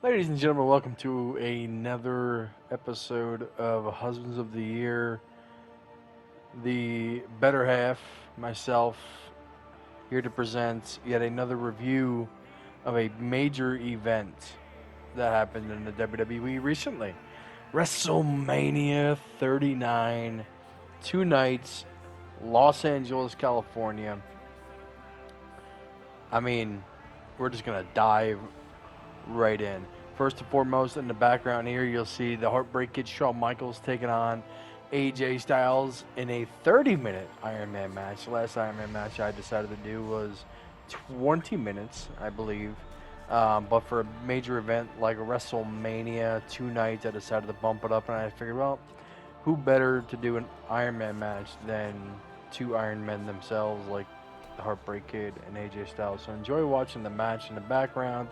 Ladies and gentlemen, welcome to another episode of Husbands of the Year. The better half, myself, here to present yet another review of a major event that happened in the WWE recently. WrestleMania 39, 2 nights, Los Angeles, California. I mean, we're just going to dive right in. First and foremost, in the background here, you'll see the Heartbreak Kid Shawn Michaels taking on AJ Styles in a 30-minute Iron Man match. The last Iron Man match I decided to do was 20 minutes, I believe. But for a major event like WrestleMania, 2 nights, I decided to bump it up, and I figured, well, who better to do an Iron Man match than two Iron Men themselves, like the Heartbreak Kid and AJ Styles. So enjoy watching the match in the background.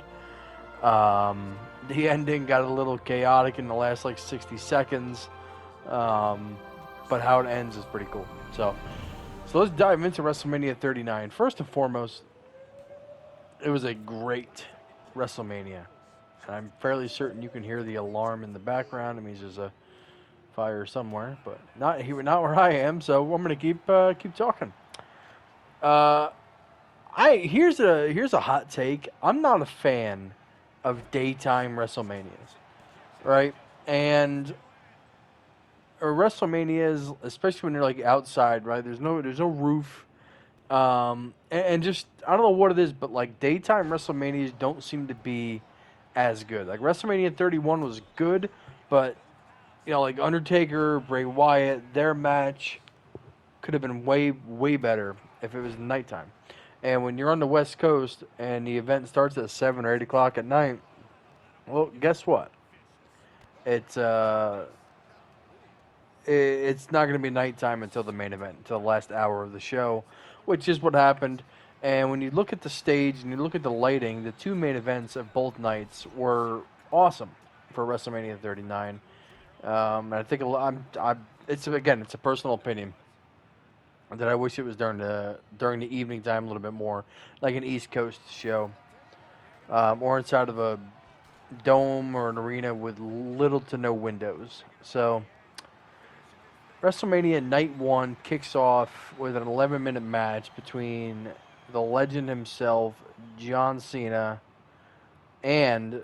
The ending got a little chaotic in the last like 60 seconds, but how it ends is pretty cool. So let's dive into WrestleMania 39. First and foremost, it was a great WrestleMania, and I'm fairly certain you can hear the alarm in the background. It means there's a fire somewhere, but not here, not where I am. So I'm gonna keep talking. Uh, here's a hot take. I'm not a fan of daytime WrestleManias, right? And or WrestleManias, especially when you're like outside, right? There's no roof, and just I don't know what it is, but like daytime WrestleManias don't seem to be as good. Like WrestleMania 31 was good, but like Undertaker, Bray Wyatt, their match could have been way better if it was nighttime. And when you're on the West Coast and the event starts at 7 or 8 o'clock at night, well, guess what? It's it's not going to be nighttime until the main event, until the last hour of the show, which is what happened. And when you look at the stage and you look at the lighting, the two main events of both nights were awesome for WrestleMania 39. And I think it's a personal opinion that I wish it was during the evening time a little bit more, like an East Coast show, or inside of a dome or an arena with little to no windows. So WrestleMania Night 1 kicks off with an 11-minute match between the legend himself, John Cena, and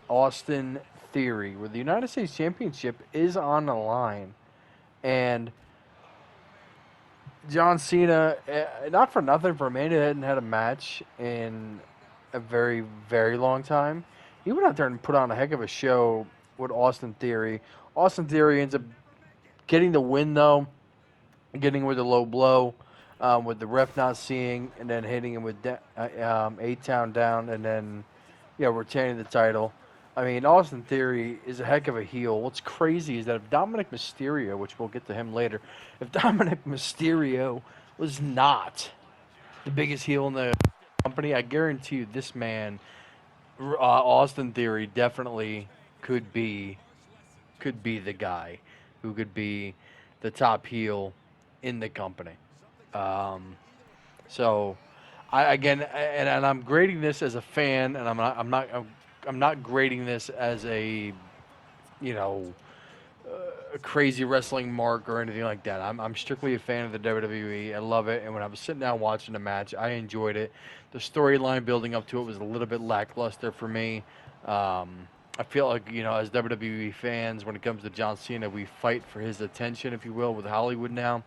Austin Theory, where the United States Championship is on the line. And John Cena, not for nothing, for a man who hadn't had a match in a very, very long time, he went out there and put on a heck of a show with Austin Theory. Austin Theory ends up getting the win, though, getting with a low blow, with the ref not seeing, and then hitting him with A-Town down, and then, retaining the title. I mean, Austin Theory is a heck of a heel. What's crazy is that if Dominic Mysterio, which we'll get to him later, if Dominic Mysterio was not the biggest heel in the company, I guarantee you this man, Austin Theory, definitely could be could be the guy who could be the top heel in the company. Um, so, and I'm grading this as a fan, and I'm not grading this as you know a crazy wrestling mark or anything like that. I'm strictly a fan of the WWE. I love it, and when I was sitting down watching the match, I enjoyed it. The storyline building up to it was a little bit lackluster for me. I feel like as WWE fans, when it comes to John Cena, we fight for his attention, if you will, with Hollywood now.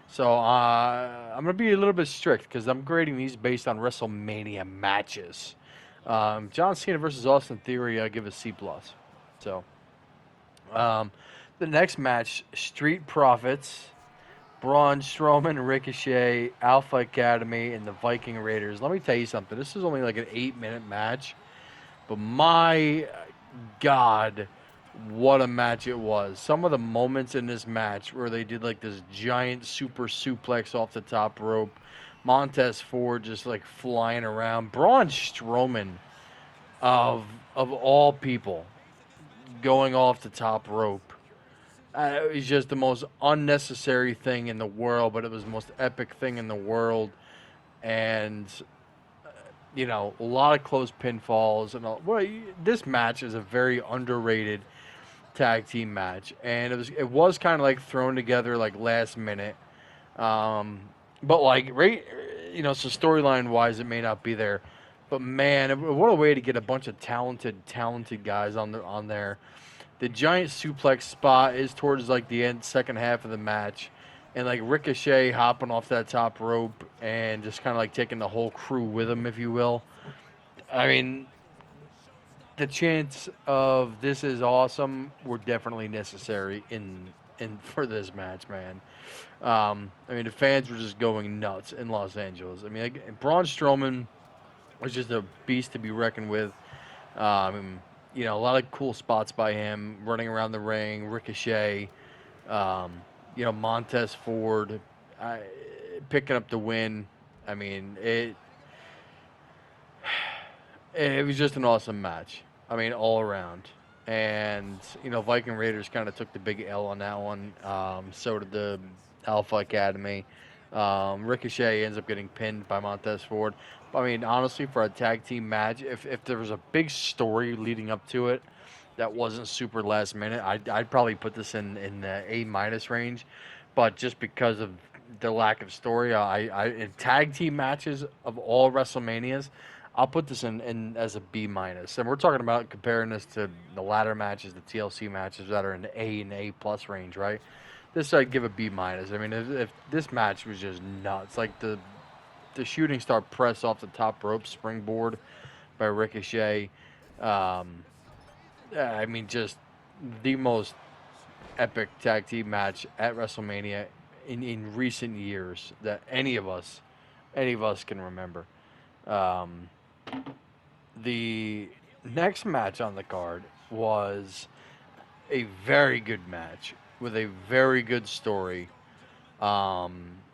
So I'm gonna be a little bit strict because I'm grading these based on WrestleMania matches. John Cena versus Austin Theory, I give a C plus. So um, the next match, Street Profits, Braun Strowman, Ricochet, Alpha Academy, and the Viking Raiders. Let me tell you something. This is only like an 8-minute match, but my God, what a match it was. Some of the moments in this match where they did like this giant super suplex off the top rope, Montez Ford just like flying around, Braun Strowman of all people going off the top rope. It was just the most unnecessary thing in the world, but it was the most epic thing in the world. And A lot of close pinfalls and all. Well, this match is a very underrated tag team match, and it was kind of like thrown together like last minute. Um, but like right, so storyline wise, it may not be there, but man, what a way to get a bunch of talented guys on there. The giant suplex spot is towards like the end, second half of the match, and like Ricochet hopping off that top rope and just kind of like taking the whole crew with him, if you will. I mean, the chance of this is awesome were definitely necessary in for this match, man. I mean, the fans were just going nuts in Los Angeles. I mean, like, Braun Strowman was just a beast to be reckoned with. A lot of cool spots by him, running around the ring, Ricochet, um, Montez Ford, I, picking up the win. I mean, it was just an awesome match. I mean, all around. And, Viking Raiders kind of took the big L on that one. So did the Alpha Academy. Ricochet ends up getting pinned by Montez Ford. I mean, honestly, for a tag team match, if there was a big story leading up to it that wasn't super last minute, I'd probably put this in the A minus range. But just because of the lack of story, in tag team matches of all WrestleManias, I'll put this in as a B minus, and we're talking about comparing this to the ladder matches, the TLC matches that are in the A and A plus range, right? This I'd give a B minus. I mean, if this match was just nuts, like the shooting star press off the top rope springboard by Ricochet, um, I mean, just the most epic tag team match at WrestleMania in recent years that any of us can remember. Um, the next match on the card was a very good match with a very good story.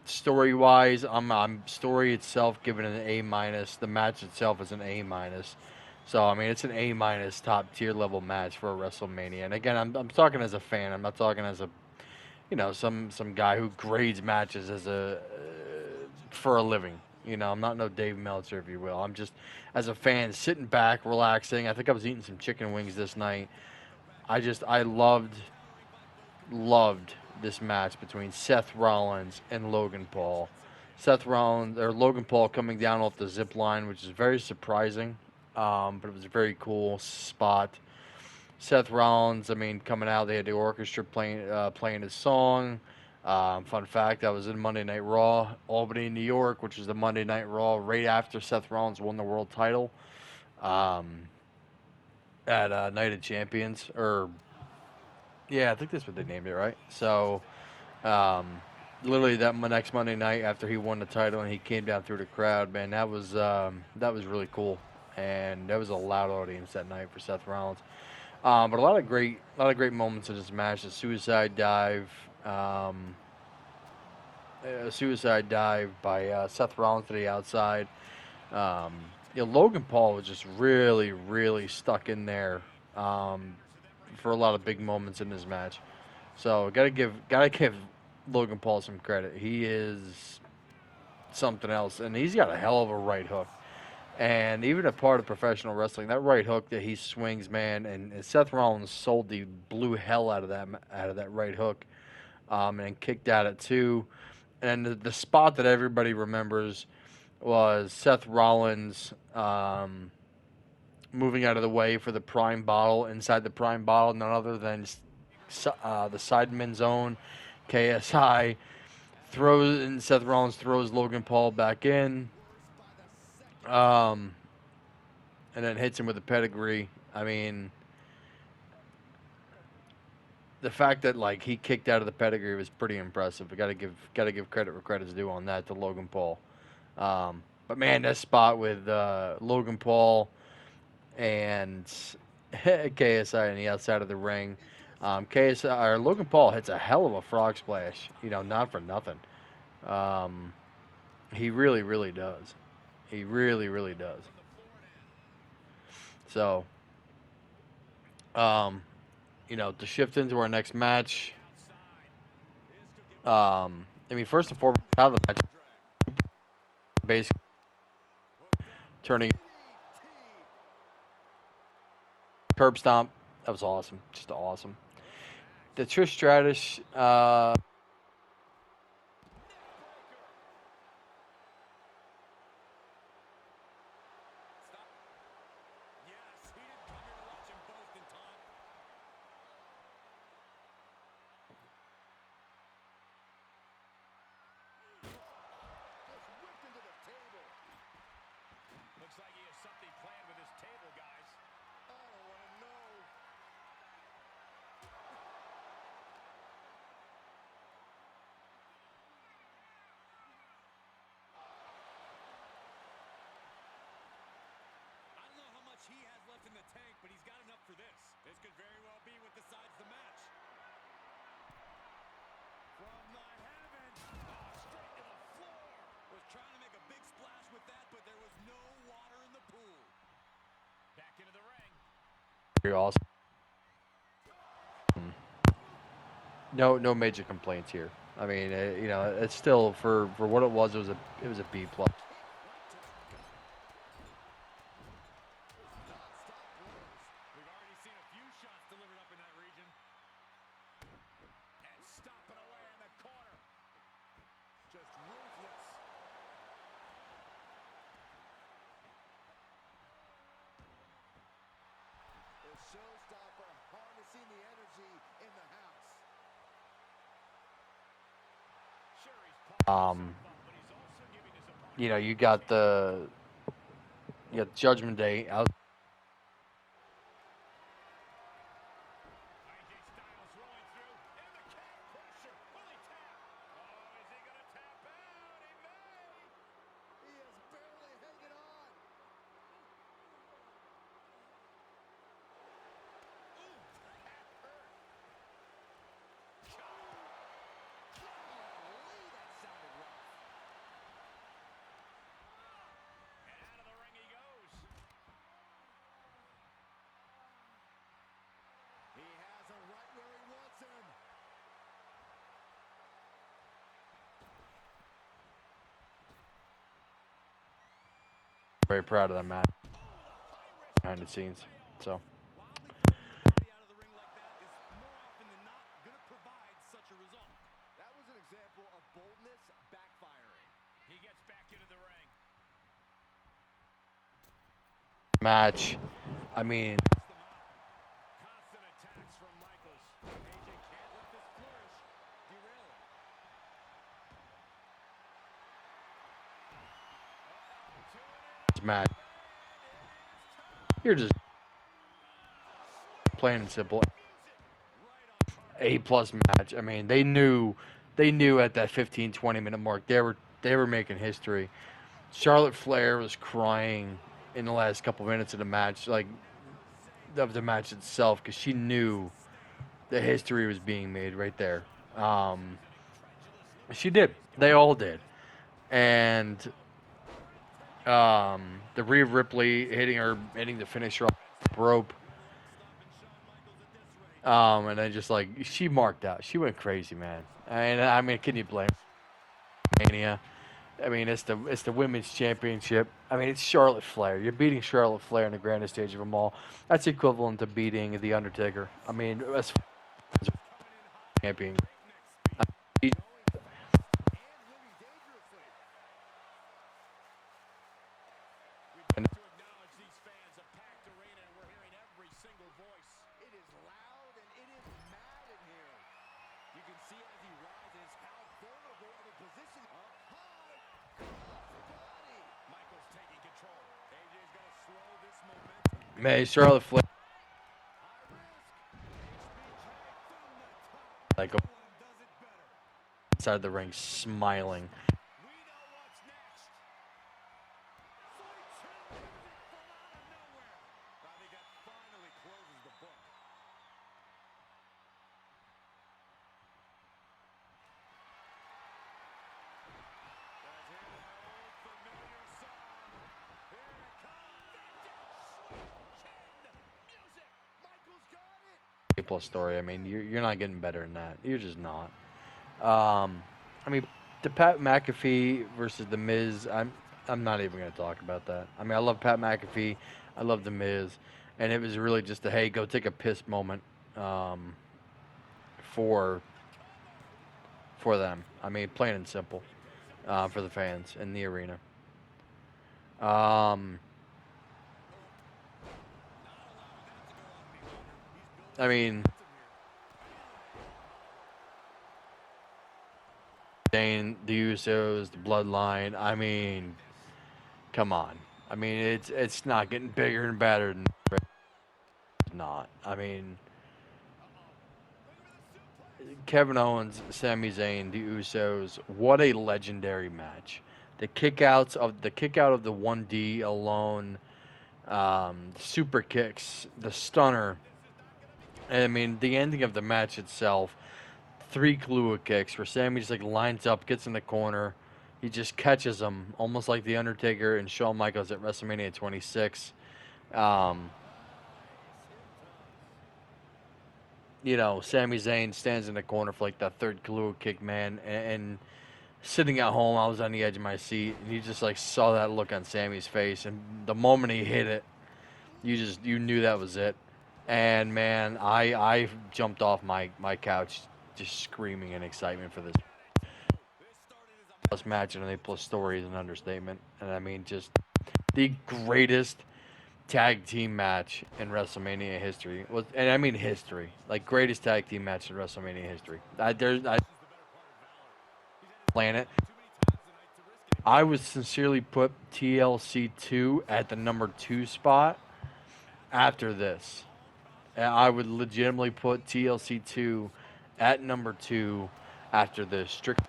Story wise, I'm story itself given an A minus. The match itself is an A minus. So I mean, it's an A minus top tier level match for a WrestleMania. And again, I'm talking as a fan. I'm not talking as a some guy who grades matches as a for a living. I'm not no Dave Meltzer, if you will. I'm just as a fan sitting back, relaxing. I think I was eating some chicken wings this night. I loved this match between Seth Rollins and Logan Paul. Seth Rollins or Logan Paul coming down off the zip line, which is very surprising, but it was a very cool spot. Seth Rollins, I mean, coming out, they had the orchestra playing his song. Fun fact, I was in Monday Night Raw, Albany, New York, which was the Monday Night Raw right after Seth Rollins won the world title um, at Night of Champions. Or, yeah, I think that's what they named it, right? So, um, literally that next Monday night after he won the title and he came down through the crowd, man, that was really cool. And there was a loud audience that night for Seth Rollins. But a lot of great moments in this match. Um, a suicide dive by Seth Rollins to the outside. Um, Logan Paul was just really, really stuck in there um, for a lot of big moments in this match. So gotta give Logan Paul some credit. He is something else, and he's got a hell of a right hook. And even a part of professional wrestling, that right hook that he swings, man, and Seth Rollins sold the blue hell out of that right hook, and kicked at it too. And the spot that everybody remembers was Seth Rollins moving out of the way for the Prime bottle. Inside the Prime bottle, none other than the Sidemen Zone, KSI throws, and Seth Rollins throws Logan Paul back in. Um, and then hits him with a pedigree. I mean, the fact that like he kicked out of the pedigree was pretty impressive. We gotta give credit where credit's due on that to Logan Paul. But man, that spot with Logan Paul and KSI on the outside of the ring. KSI or Logan Paul hits a hell of a frog splash. Not for nothing. Um, he really, really does. He really, really does. So, um, to shift into our next match. I mean, first and foremost, how the match basically turning curb stomp. That was awesome. Just awesome. The Trish Stratus. Looks like he has something planned with his table, guys. I don't want to know. I don't know how much he has left in the tank, but he's got enough for this. This could very well be what decides the match. From the heavens, straight to the floor. Was trying to make a big splash with that, but there was no water in the pool. Back into the ring. Very awesome. No major complaints here. I mean, you know, it's still for what it was. It was a B plus. We've already seen a few shots delivered up in that region. And stomping away in the corner. Just ruthless. The showstopper harnessing the energy in the house. Sure, he's You know, you got Judgment Day out. He has him right where he wants him. Very proud of that match behind the scenes. So. Out of the ring like that is more often than not going to provide such a result. That was an example of boldness backfiring. He gets back into the ring. Match. I mean, Constant attacks from Michaels. AJ can't let this flourish. Derail it. match. You're just plain and simple. A plus match. I mean, they knew at that 15-20 minute mark they were making history. Charlotte Flair was crying in the last couple minutes of the match, like of the match itself, because she knew the history was being made right there. She did. They all did. And the Rhea Ripley hitting the finisher off the rope. And then just like she marked out. She went crazy, man. I mean, can you blame Mania? I mean, it's the women's championship. I mean, it's Charlotte Flair. You're beating Charlotte Flair on the grandest stage of them all. That's equivalent to beating the Undertaker. I mean, as champion. Man, Charlotte Flair like inside the ring, smiling. Plus story. I mean, you're not getting better than that. You're just not. I mean, the Pat McAfee versus the Miz. I'm not even going to talk about that. I mean, I love Pat McAfee. I love The Miz. And it was really just a, hey, go take a piss moment um, for them. I mean, plain and simple for the fans in the arena. Um, I mean, Dane, the Usos, the Bloodline. I mean, come on. I mean, it's not getting bigger and badder than it's not. I mean, Kevin Owens, Sami Zayn, the Usos. What a legendary match. The kick out of the 1D alone, super kicks, the stunner. And I mean, the ending of the match itself. Three Kahlua kicks where Sammy just like lines up, gets in the corner. He just catches him, almost like The Undertaker and Shawn Michaels at WrestleMania 26. Um, Sami Zayn stands in the corner for like that third Kahlua kick, man. And sitting at home, I was on the edge of my seat, and you just like saw that look on Sammy's face. And the moment he hit it, you knew that was it. And man, I jumped off my couch just screaming in excitement for this match, and A plus story is an understatement. And I mean, just the greatest tag team match in WrestleMania history and I mean history, like greatest tag team match in WrestleMania history. I plan it. I would sincerely put TLC 2 at the number 2 spot after this. And I would legitimately put TLC 2 at number 2 after this. Strict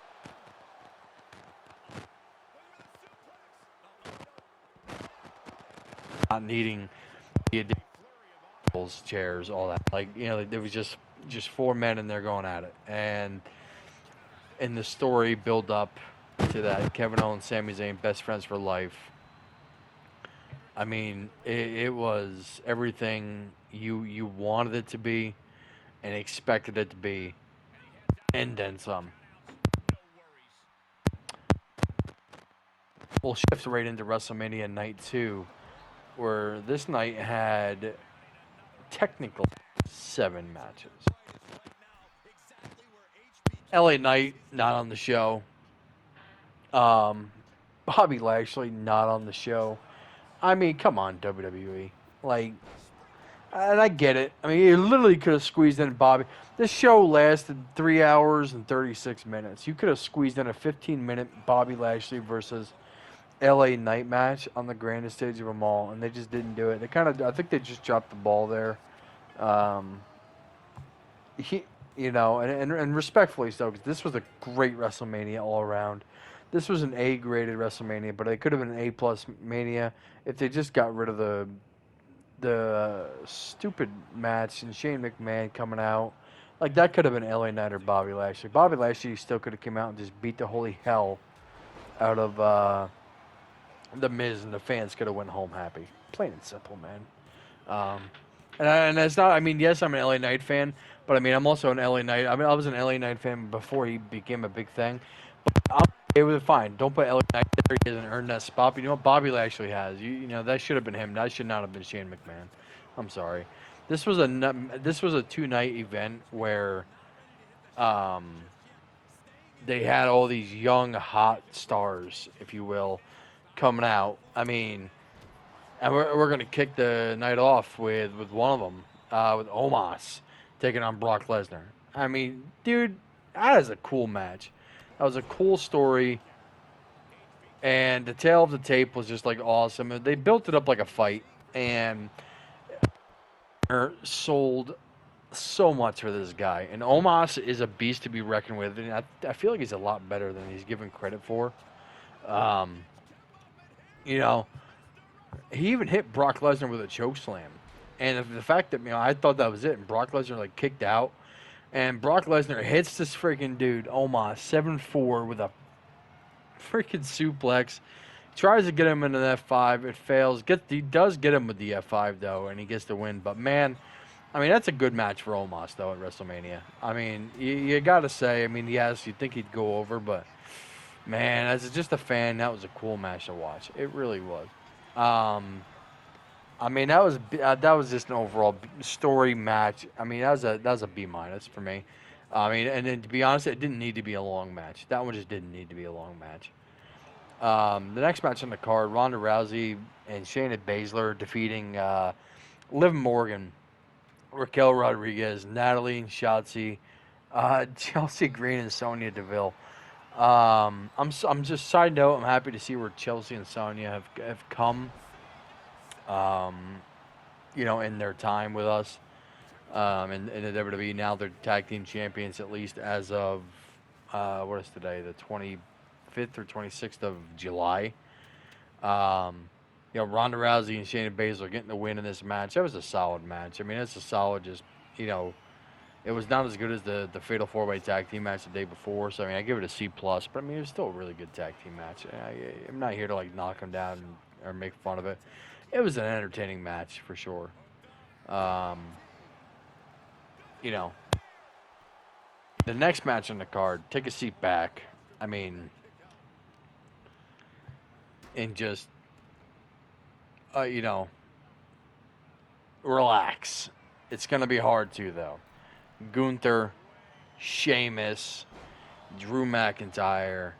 not needing the additional chairs, all that. Like, there was just four men and they're going at it. And the story build up to that Kevin Owens, Sami Zayn, best friends for life. I mean, it was everything you wanted it to be and expected it to be, and then some. We'll shift right into WrestleMania Night 2, where this night had technically 7 matches. LA Knight not on the show. Bobby Lashley not on the show. I mean, come on, WWE. Like, and I get it. I mean, you literally could have squeezed in Bobby. This show lasted 3 hours and 36 minutes. You could have squeezed in a 15-minute Bobby Lashley versus LA Knight match on the grandest stage of them all, and they just didn't do it. I think they just dropped the ball there. Um, he, and respectfully so, because this was a great WrestleMania all around. This was an A-graded WrestleMania, but it could have been an A-plus Mania if they just got rid of the stupid match and Shane McMahon coming out. Like, that could have been LA Knight or Bobby Lashley. Bobby Lashley still could have come out and just beat the holy hell out of the Miz, and the fans could have went home happy. Plain and simple, man. Um, and it's not. I mean, yes, I'm an LA Knight fan, but I mean, I'm also an LA Knight. I mean, I was an LA Knight fan before he became a big thing. But I'm okay with it. Fine. Don't put LA Knight there. He hasn't earned that spot. But you know what? Bobby Lashley has. That should have been him. That should not have been Shane McMahon. I'm sorry. This was a 2-night event where um, they had all these young hot stars, if you will, coming out. I mean, and we're gonna kick the night off with one of them, with Omos taking on Brock Lesnar. I mean, dude, that is a cool match. That was a cool story, and the tail of the tape was just like awesome. They built it up like a fight, and sold so much for this guy. And Omos is a beast to be reckoned with, and I feel like he's a lot better than he's given credit for. Um, you know, he even hit Brock Lesnar with a choke slam. And the fact that, I thought that was it, and Brock Lesnar, like, kicked out. And Brock Lesnar hits this freaking dude, Omos, 7-4 with a freaking suplex. Tries to get him into the F5. It fails. He does get him with the F5, though, and he gets the win. But, man, I mean, that's a good match for Omos, though, at WrestleMania. I mean, you got to say, I mean, yes, you'd think he'd go over, but Man, as just a fan, that was a cool match to watch. It really was. Um, I mean, that was just an overall story match. I mean, that was a B minus for me. I mean, and then to be honest, it didn't need to be a long match. That one just didn't need to be a long match. The next match on the card, Ronda Rousey and Shayna Baszler defeating Liv Morgan, Raquel Rodriguez, Natalie Shotzi, Chelsea Green, and Sonya Deville. I'm just side note. I'm happy to see where Chelsea and Sonya have come. Um, in their time with us. In the WWE now they're tag team champions at least as of what is today, the 25th or 26th of July. Ronda Rousey and Shayna Baszler getting the win in this match. That was a solid match. I mean, it's a solid, just you know, it was not as good as the Fatal 4-Way tag team match the day before. So I mean, I give it a C plus. But I mean, it was still a really good tag team match. I'm not here to like knock them down or make fun of it. It was an entertaining match for sure. Um, you know, the next match on the card, take a seat back. I mean, and just uh, you know, relax. It's gonna be hard too, though. Gunther, Sheamus, Drew McIntyre,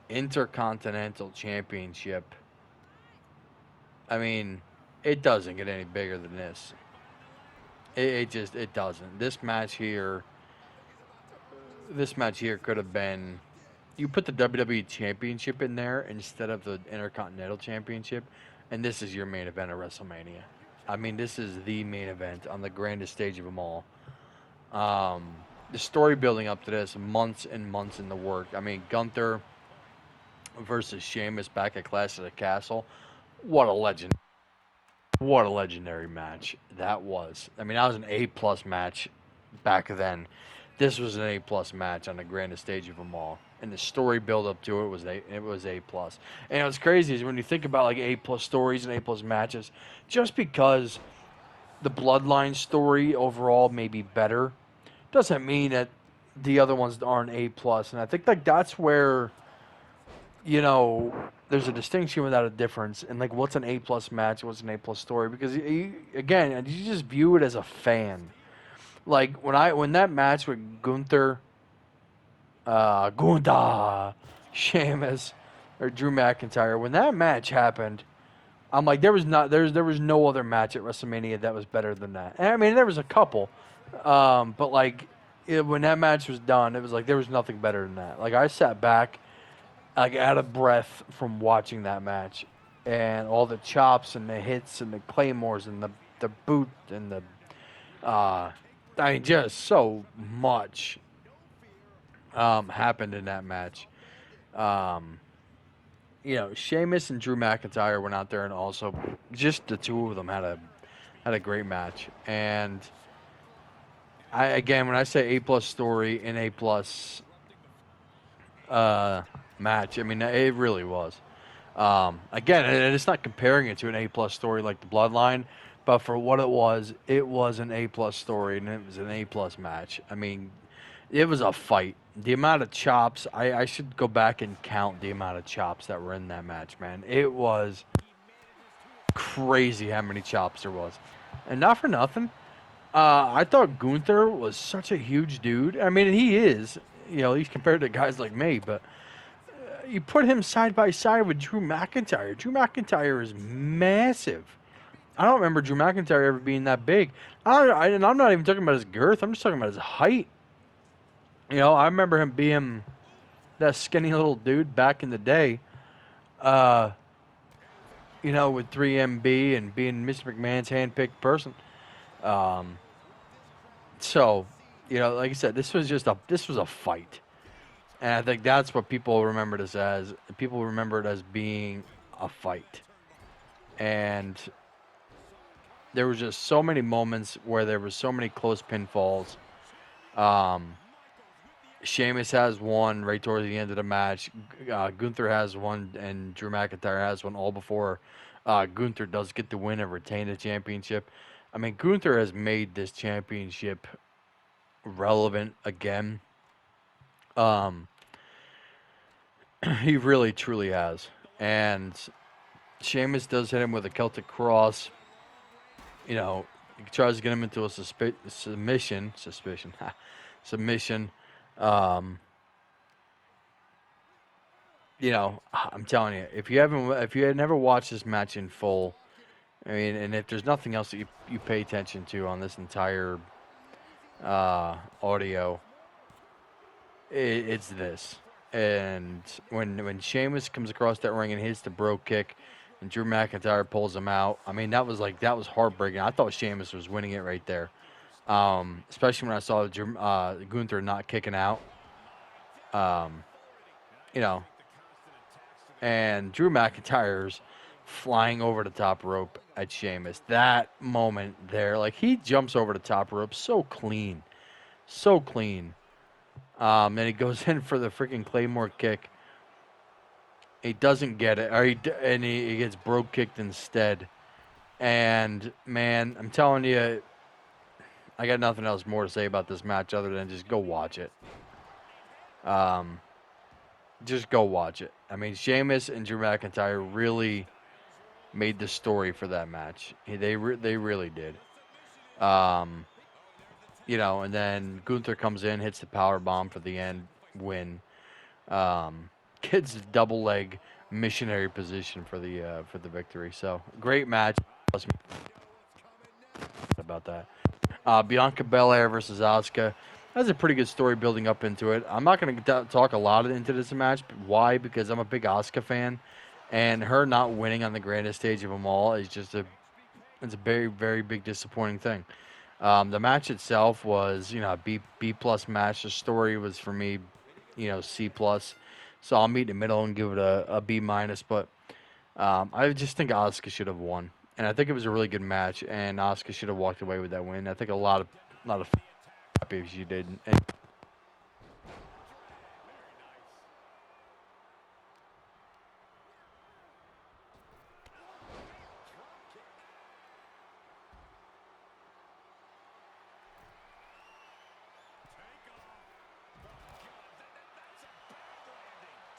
Intercontinental Championship. I mean, it doesn't get any bigger than this. It doesn't. This match here could have been. You put the WWE Championship in there instead of the Intercontinental Championship, and this is your main event of WrestleMania. I mean, this is the main event on the grandest stage of them all. Um, the story building up to this, months and months in the work. I mean, Gunther versus Sheamus back at Clash of the Castle. What a legend! What a legendary match that was. I mean, that was an A plus match back then. This was an A plus match on the grandest stage of them all, and the story build up to it was A plus. And what's crazy is when you think about like A plus stories and A plus matches, just because the Bloodline story overall may be better, doesn't mean that the other ones aren't A plus. And I think like that's where there's a distinction without a difference. And like, what's an A plus match? What's an A plus story? Because again, you just view it as a fan. Like when that match with Gunther, Sheamus, or Drew McIntyre, when that match happened, I'm like, there was no other match at WrestleMania that was better than that. And I mean, there was a couple, but like when that match was done, it was like there was nothing better than that. Like I sat back, like out of breath from watching that match, and all the chops and the hits and the claymores and the boot and the I mean, just so much happened in that match. Um, Sheamus and Drew McIntyre went out there, and also just the two of them had a great match. And when I say A plus story and A plus match, I mean it really was. Again, and it's not comparing it to an A plus story like the Bloodline, but for what it was an A plus story and it was an A plus match. I mean, it was a fight. The amount of chops, I should go back and count the amount of chops that were in that match, man. It was crazy how many chops there was. And not for nothing, I thought Gunther was such a huge dude. I mean, he is, he's compared to guys like me, but you put him side by side with Drew McIntyre. Drew McIntyre is massive. I don't remember Drew McIntyre ever being that big. And I'm not even talking about his girth. I'm just talking about his height. I remember him being that skinny little dude back in the day. Uh, with 3MB and being Mr. McMahon's handpicked person. Um, so, like I said, this was a fight. And I think that's what people remembered us as. People remember it as being a fight. And there was just so many moments where there were so many close pinfalls. Sheamus has one right towards the end of the match. Gunther has one, and Drew McIntyre has one all before Gunther does get the win and retain the championship. I mean, Gunther has made this championship relevant again. Um, He really, truly has. And Sheamus does hit him with a Celtic Cross. You know, he tries to get him into a submission. Um, I'm telling you, if you had never watched this match in full, I mean, and if there's nothing else that you pay attention to on this entire audio, it's this. And when Sheamus comes across that ring and hits the bro kick, and Drew McIntyre pulls him out, I mean that was heartbreaking. I thought Sheamus was winning it right there, especially when I saw Gunther not kicking out. Um, you know, and Drew McIntyre's flying over the top rope at Sheamus. That moment there, like he jumps over the top rope so clean, so clean. And he goes in for the freaking Claymore kick. He doesn't get it, and he gets broke kicked instead. And man, I'm telling you, I got nothing else more to say about this match other than just go watch it. Just go watch it. I mean, Sheamus and Drew McIntyre really made the story for that match. They really did. Um, and then Gunther comes in, hits the power bomb for the end win. Um, gets a double leg missionary position for the victory. So great match. About that. Bianca Belair versus Asuka. That's a pretty good story building up into it. I'm not going to talk a lot into this match. Why? Because I'm a big Asuka fan, and her not winning on the grandest stage of them all is it's a very, very big disappointing thing. The match itself was, a B plus match. The story was for me, C plus. So I'll meet in the middle and give it a B minus. But I just think Asuka should have won, and I think it was a really good match. And Asuka should have walked away with that win. I think a lot of happy if she did. And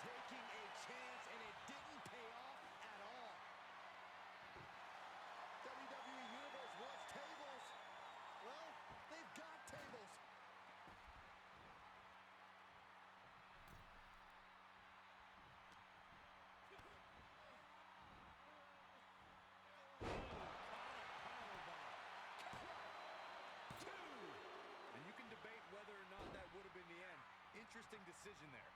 Taking a chance, and it didn't pay off at all. WWE Universe wants tables. Well, they've got tables. And you can debate whether or not that would have been the end. Interesting decision there.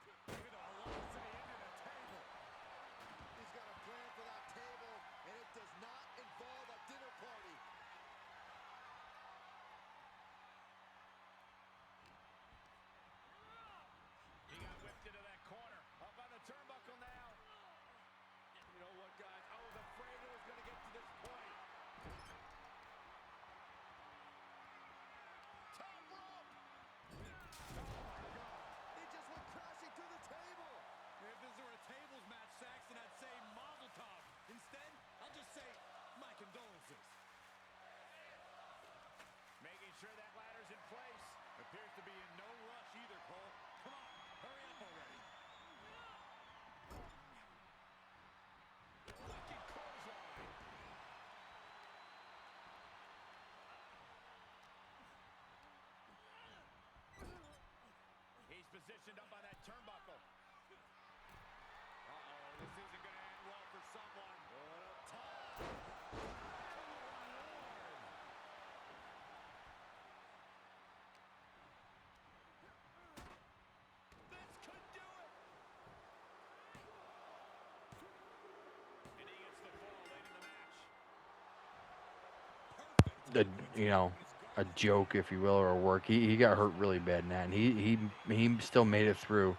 Look at the velocity into the table. He's got a plan for that table, and it does not involve a dinner party. He got whipped into that corner. Up on the turnbuckle now. You know what, guys? I was afraid it was going to get to this point. Top rope. Oh, my God. He just went crashing through the table. If this were a tables match, Saxton, I'd say mazel tov. Instead, I'll just say my condolences. Making sure that ladder's in place. Appears to be in no rush either, Cole. Come on, hurry up already. Wicked clothesline. He's positioned up by that turnbuckle. Uh-oh, this isn't going to end well for someone. Going up top. This could do it. And he gets the fall late in the match. a joke, if you will, or a work. He got hurt really bad in that, and he still made it through.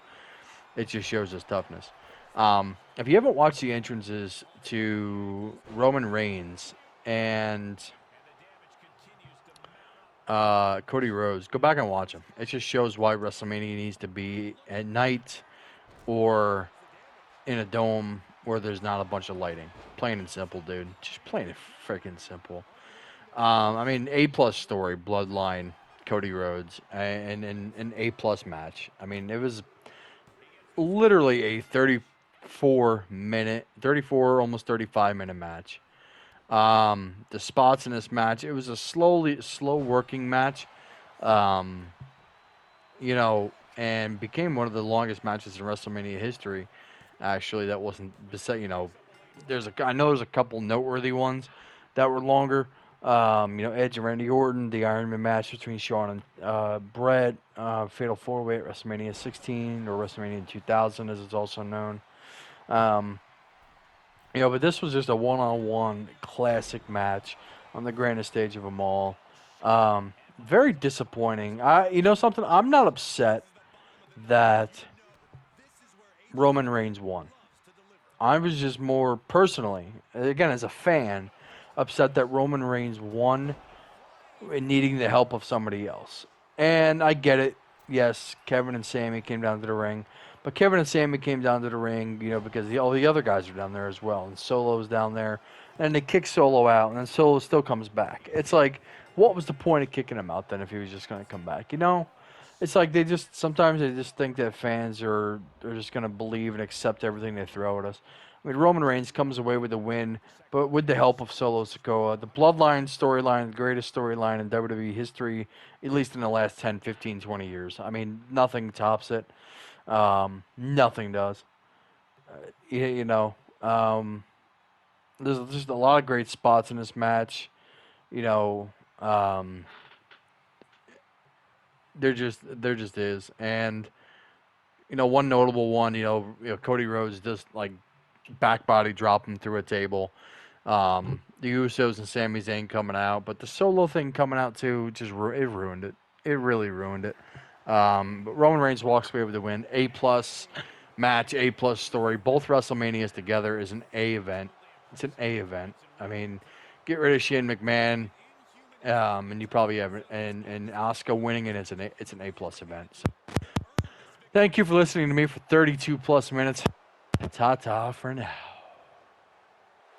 It just shows his toughness. If you haven't watched the entrances to Roman Reigns and Cody Rhodes, go back and watch them. It just shows why WrestleMania needs to be at night or in a dome where there's not a bunch of lighting. Plain and simple, dude. Just plain and freaking simple. I mean, A plus story, Bloodline, Cody Rhodes and an A plus match. I mean, it was literally a 34 almost 35 minute match. The spots in this match, it was a slow working match. Um, and became one of the longest matches in WrestleMania history. Actually, that wasn't I know there's a couple noteworthy ones that were longer. Edge and Randy Orton, the Iron Man match between Shawn and Brett, Fatal 4-Way at WrestleMania 16 or WrestleMania 2000, as it's also known. Um, but this was just a one-on-one classic match on the grandest stage of them all. Very disappointing. Something. I'm not upset that Roman Reigns won. I was just more personally, again as a fan, upset that Roman Reigns won and needing the help of somebody else. And I get it. Yes, Kevin and Sammy came down to the ring, but Kevin and Sammy came down to the ring, because all the other guys are down there as well, and Solo's down there, and they kick Solo out, and then Solo still comes back. It's like, what was the point of kicking him out then if he was just going to come back? It's like sometimes they just think that fans are just going to believe and accept everything they throw at us. I mean, Roman Reigns comes away with a win, but with the help of Solo Sikoa. The Bloodline storyline, the greatest storyline in WWE history, at least in the last 10, 15, 20 years. I mean, nothing tops it. Nothing does. You, you know, um, there's just a lot of great spots in this match. You know, um, there just is, and one notable one. Cody Rhodes just like back body drop him through a table. The Usos and Sami Zayn coming out, but the Solo thing coming out too it ruined it. It really ruined it. But Roman Reigns walks away with the win. A plus match, A plus story. Both WrestleManias together is an A event. It's an A event. I mean, get rid of Shane McMahon, and you probably have and Asuka winning, and it's an A plus event. So, thank you for listening to me for 32 plus minutes. Ta ta for now.